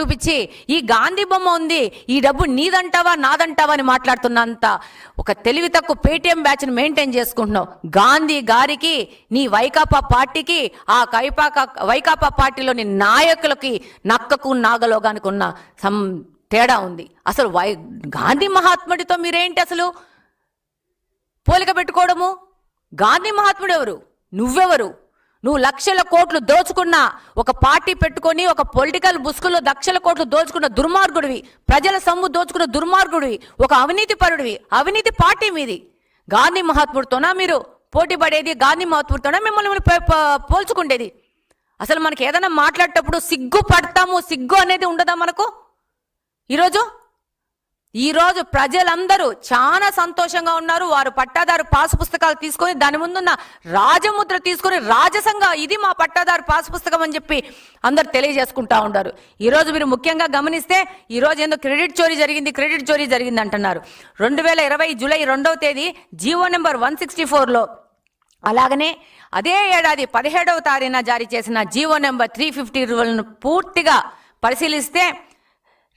చూపించి ఈ గాంధీ బొమ్మ ఉంది, ఈ డబ్బు నీదంటావా నాదంటావా అని మాట్లాడుతున్నంత ఒక తెలివి తక్కువ పేటీఎం బ్యాచ్ని మెయింటైన్ చేసుకుంటున్నావు. గాంధీ గారికి, నీ వైకాపా పార్టీకి, ఆ వైకాపా పార్టీలోని నాయకులకి నక్కకు నాగలోగానికి ఉన్న తేడా ఉంది. అసలు గాంధీ మహాత్ముడితో మీరేంటి అసలు పోలిక పెట్టుకోవడము? గాంధీ మహాత్ముడు ఎవరు? నువ్వెవరు? నువ్వు లక్షల కోట్లు దోచుకున్న ఒక పార్టీ పెట్టుకొని ఒక పొలిటికల్ బుస్కుల్లో లక్షల కోట్లు దోచుకున్న దుర్మార్గుడివి, ప్రజల సొమ్ము దోచుకున్న దుర్మార్గుడివి, ఒక అవినీతి పరుడివి. అవినీతి పార్టీ మీది. గాంధీ మహాత్ముడితోనా మీరు పోటీ పడేది? గాంధీ మహాత్ముడితోనా మిమ్మల్ని పోల్చుకుండేది? అసలు మనకి ఏదైనా మాట్లాడేటప్పుడు సిగ్గు పడతాము, సిగ్గు అనేది ఉండదా మనకు? ఈరోజు ప్రజలందరూ చాలా సంతోషంగా ఉన్నారు. వారు పట్టాదారు పాసు పుస్తకాలు తీసుకొని దాని ముందున్న రాజముద్ర తీసుకొని రాజసంగా ఇది మా పట్టాదారు పాసు పుస్తకం అని చెప్పి అందరు తెలియజేసుకుంటా ఉన్నారు. ఈరోజు మీరు ముఖ్యంగా గమనిస్తే ఈరోజు ఏందో క్రెడిట్ చోరీ జరిగింది అంటున్నారు. 2020 జూలై 2వ తేదీ జీవో నెంబర్ 164లో, అలాగనే అదే ఏడాది 17వ తారీఖున జారీ చేసిన జీవో నెంబర్ 350 పూర్తిగా పరిశీలిస్తే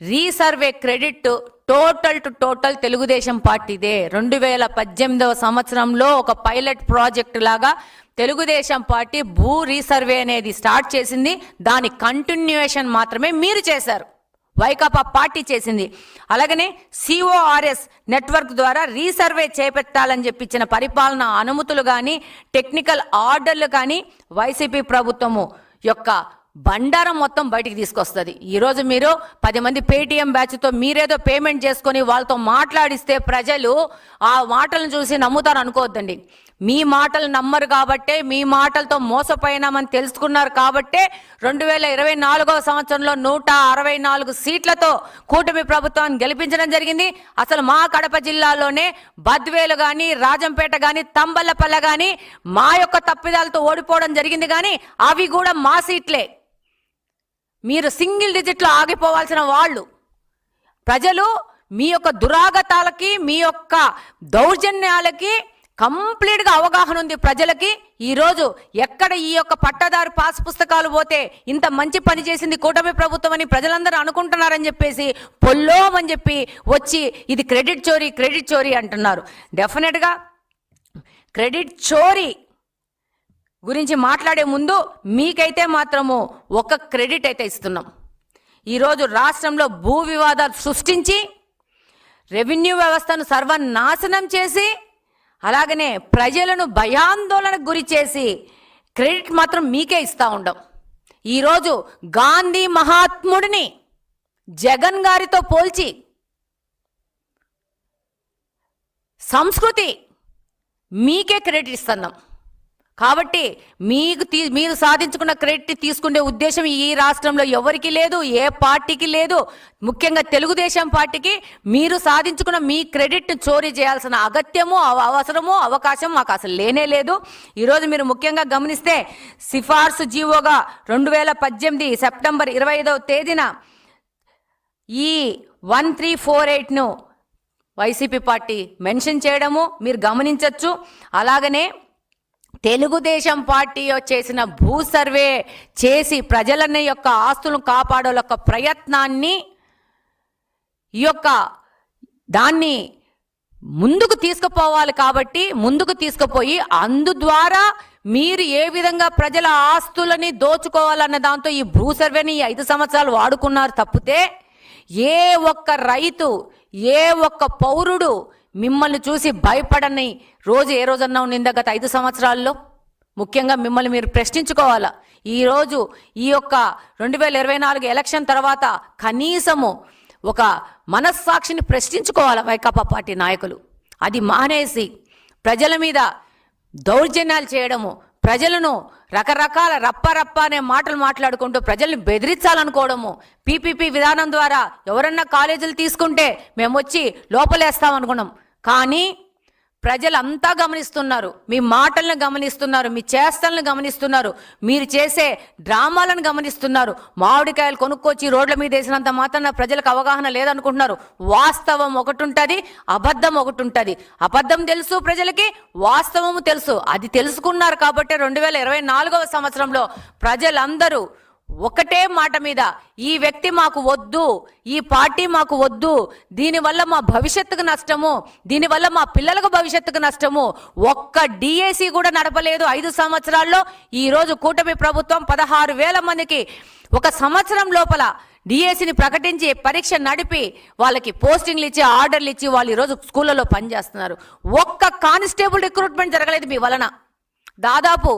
రీసర్వే క్రెడిట్ టోటల్ తెలుగుదేశం పార్టీదే. 2018వ సంవత్సరంలో ఒక పైలట్ ప్రాజెక్ట్ లాగా తెలుగుదేశం పార్టీ భూ రీసర్వే అనేది స్టార్ట్ చేసింది. దాని కంటిన్యూయేషన్ మాత్రమే మీరు చేశారు, వైకాపా పార్టీ చేసింది. అలాగనే CORS నెట్వర్క్ ద్వారా రీసర్వే చేపట్టాలని చెప్పించిన పరిపాలన అనుమతులు కానీ టెక్నికల్ ఆర్డర్లు కానీ వైసీపీ ప్రభుత్వము యొక్క బండారం మొత్తం బయటికి తీసుకొస్తుంది. ఈరోజు మీరు 10 మంది పేటీఎం బ్యాచ్తో మీరేదో పేమెంట్ చేసుకొని వాళ్ళతో మాట్లాడిస్తే ప్రజలు ఆ మాటలను చూసి నమ్ముతారు అనుకోవద్దండి. మీ మాటలు నమ్మరు కాబట్టే, మీ మాటలతో మోసపోయినామని తెలుసుకున్నారు కాబట్టే 2024వ సంవత్సరంలో 164 సీట్లతో కూటమి ప్రభుత్వాన్ని గెలిపించడం జరిగింది. అసలు మా కడప జిల్లాలోనే బద్వేలు కానీ, రాజంపేట కానీ, తంబల్లపల్లె కానీ మా యొక్క తప్పిదాలతో ఓడిపోవడం జరిగింది. కానీ అవి కూడా మా సీట్లే. మీరు సింగిల్ డిజిట్లో ఆగిపోవాల్సిన వాళ్ళు. ప్రజలు మీ యొక్క దురాగతాలకి, మీ యొక్క దౌర్జన్యాలకి కంప్లీట్గా అవగాహన ఉంది ప్రజలకి. ఈరోజు ఎక్కడ ఈ యొక్క పట్టదారు పాస్ పుస్తకాలు పోతే ఇంత మంచి పని చేసింది కూటమి ప్రభుత్వం అని ప్రజలందరూ అనుకుంటున్నారని చెప్పేసి పొల్లోమని చెప్పి వచ్చి ఇది క్రెడిట్ చోరీ అంటున్నారు. డెఫినెట్గా క్రెడిట్ చోరీ గురించి మాట్లాడే ముందు మీకైతే మాత్రము ఒక క్రెడిట్ అయితే ఇస్తున్నాం. ఈరోజు రాష్ట్రంలో భూ వివాదాలు సృష్టించి రెవెన్యూ వ్యవస్థను సర్వనాశనం చేసి అలాగనే ప్రజలను భయాందోళనకు గురి చేసి క్రెడిట్ మాత్రం మీకే ఇస్తూ ఉండం. ఈరోజు గాంధీ మహాత్ముడిని జగన్ గారితో పోల్చి సంస్కృతి మీకే క్రెడిట్ ఇస్తున్నాం. కాబట్టి మీరు సాధించుకున్న క్రెడిట్ తీసుకునే ఉద్దేశం ఈ రాష్ట్రంలో ఎవరికి లేదు, ఏ పార్టీకి లేదు. ముఖ్యంగా తెలుగుదేశం పార్టీకి మీరు సాధించుకున్న మీ క్రెడిట్ చోరీ చేయాల్సిన అగత్యము, అవసరము, అవకాశం మాకు అసలు లేనే లేదు. ఈరోజు మీరు ముఖ్యంగా గమనిస్తే సిఫార్సు జీవోగా 2018 సెప్టెంబర్ 25వ తేదీన ఈ 1348ను వైసీపీ పార్టీ మెన్షన్ చేయడము మీరు గమనించవచ్చు. అలాగనే తెలుగుదేశం పార్టీ చేసిన భూ సర్వే చేసి ప్రజలని యొక్క ఆస్తులను కాపాడే యొక్క ప్రయత్నాన్ని ఈ యొక్క దాన్ని ముందుకు తీసుకుపోవాలి. కాబట్టి ముందుకు తీసుకుపోయి అందు ద్వారా మీరు ఏ విధంగా ప్రజల ఆస్తులని దోచుకోవాలన్న దాంతో ఈ భూ సర్వేని 5 సంవత్సరాలు వాడుకున్నారు తప్పితే ఏ ఒక్క రైతు, ఏ ఒక్క పౌరుడు మిమ్మల్ని చూసి భయపడని రోజు ఏ రోజన్నా ఉండిందా గత 5 సంవత్సరాల్లో? ముఖ్యంగా మిమ్మల్ని మీరు ప్రశ్నించుకోవాలా. ఈరోజు ఈ యొక్క 2024 ఎలక్షన్ తర్వాత కనీసము ఒక మనస్సాక్షిని ప్రశ్నించుకోవాలా వైకాపా పార్టీ నాయకులు. అది మానేసి ప్రజల మీద దౌర్జన్యాలు చేయడము, ప్రజలను రకరకాల రప్ప అనే మాటలు మాట్లాడుకుంటూ ప్రజల్ని బెదిరించాలనుకోవడము, పీపీపీ విధానం ద్వారా ఎవరన్నా కాలేజీలు తీసుకుంటే మేము వచ్చి లోపలేస్తామనుకున్నాం. కానీ ప్రజలంతా గమనిస్తున్నారు, మీ మాటలను గమనిస్తున్నారు, మీ చేష్టలను గమనిస్తున్నారు, మీరు చేసే డ్రామాలను గమనిస్తున్నారు. మామిడికాయలు కొనుక్కొచ్చి రోడ్ల మీద వేసినంత మాత్రాన ప్రజలకు అవగాహన లేదనుకుంటున్నారు. వాస్తవం ఒకటి ఉంటుంది, అబద్ధం ఒకటి ఉంటుంది. అబద్ధం తెలుసు ప్రజలకి, వాస్తవము తెలుసు. అది తెలుసుకున్నారు కాబట్టి 2024వ సంవత్సరంలో ప్రజలందరూ ఒకటే మాట మీద ఈ వ్యక్తి మాకు వద్దు, ఈ పార్టీ మాకు వద్దు, దీనివల్ల మా భవిష్యత్తుకు నష్టము, దీనివల్ల మా పిల్లలకు భవిష్యత్తుకు నష్టము. ఒక్క డిఏసి కూడా నడపలేదు 5 సంవత్సరాల్లో. ఈరోజు కూటమి ప్రభుత్వం 16,000 మందికి ఒక సంవత్సరం లోపల డిఏసిని ప్రకటించి పరీక్ష నడిపి వాళ్ళకి పోస్టింగ్లు ఇచ్చి ఆర్డర్లు ఇచ్చి వాళ్ళు ఈరోజు స్కూళ్ళలో పనిచేస్తున్నారు. ఒక్క కానిస్టేబుల్ రిక్రూట్మెంట్ జరగలేదు మీ వలన. దాదాపు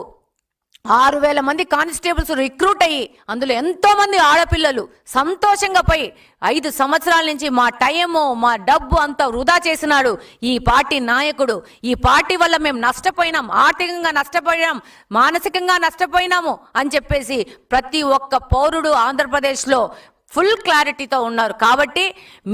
6,000 మంది కానిస్టేబుల్స్ రిక్రూట్ అయ్యి అందులో ఎంతో మంది ఆడపిల్లలు సంతోషంగా పోయి 5 సంవత్సరాల నుంచి మా టైము మా డబ్బు అంతా వృధా చేసినాడు ఈ పార్టీ నాయకుడు. ఈ పార్టీ వల్ల మేము నష్టపోయినాం, ఆర్థికంగా నష్టపోయినాం, మానసికంగా నష్టపోయినాము అని చెప్పేసి ప్రతి ఒక్క పౌరుడు ఆంధ్రప్రదేశ్లో ఫుల్ క్లారిటీతో ఉన్నారు. కాబట్టి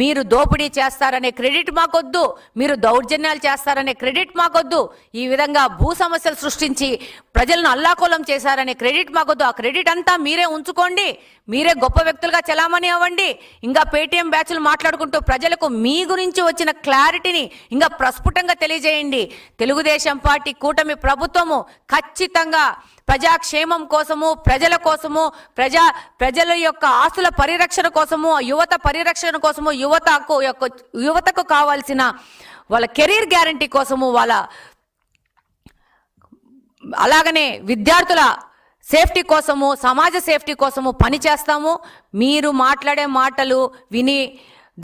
మీరు దోపిడీ చేస్తారనే క్రెడిట్ మాకొద్దు, మీరు దౌర్జన్యాలు చేస్తారనే క్రెడిట్ మాకొద్దు, ఈ విధంగా భూ సమస్యలు సృష్టించి ప్రజలను అల్లాకోలం చేశారనే క్రెడిట్ మాకొద్దు. ఆ క్రెడిట్ అంతా మీరే ఉంచుకోండి, మీరే గొప్ప వ్యక్తులుగా చలామణి అవ్వండి. ఇంకా పేటీఎం బ్యాచ్లు మాట్లాడుకుంటూ ప్రజలకు మీ గురించి వచ్చిన క్లారిటీని ఇంకా ప్రస్ఫుటంగా తెలియజేయండి. తెలుగుదేశం పార్టీ కూటమి ప్రభుత్వము ఖచ్చితంగా ప్రజాక్షేమం కోసము, ప్రజల కోసము, ప్రజల యొక్క ఆస్తుల పరిరక్షణ కోసము, యువత పరిరక్షణ కోసము, యువతకు కావాల్సిన వాళ్ళ కెరీర్ గ్యారంటీ కోసము, అలాగనే విద్యార్థుల సేఫ్టీ కోసము, సమాజ సేఫ్టీ కోసము పనిచేస్తాము. మీరు మాట్లాడే మాటలు విని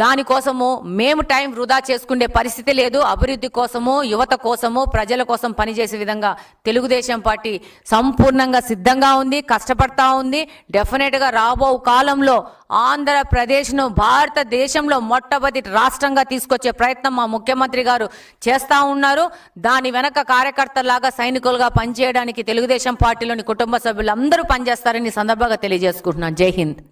దానికోసము మేము టైం వృధా చేసుకునే పరిస్థితి లేదు. అభివృద్ధి కోసము, యువత కోసము, ప్రజల కోసం పనిచేసే విధంగా తెలుగుదేశం పార్టీ సంపూర్ణంగా సిద్ధంగా ఉంది, కష్టపడతా ఉంది. డెఫినెట్గా రాబో కాలంలో ఆంధ్రప్రదేశ్ను భారతదేశంలో మొట్టమొదటి రాష్ట్రంగా తీసుకొచ్చే ప్రయత్నం మా ముఖ్యమంత్రి గారు చేస్తూ ఉన్నారు. దాని వెనక కార్యకర్తలాగా సైనికులుగా పనిచేయడానికి తెలుగుదేశం పార్టీలోని కుటుంబ సభ్యులు అందరూ పనిచేస్తారని సందర్భంగా తెలియజేసుకుంటున్నాను. జై హింద్.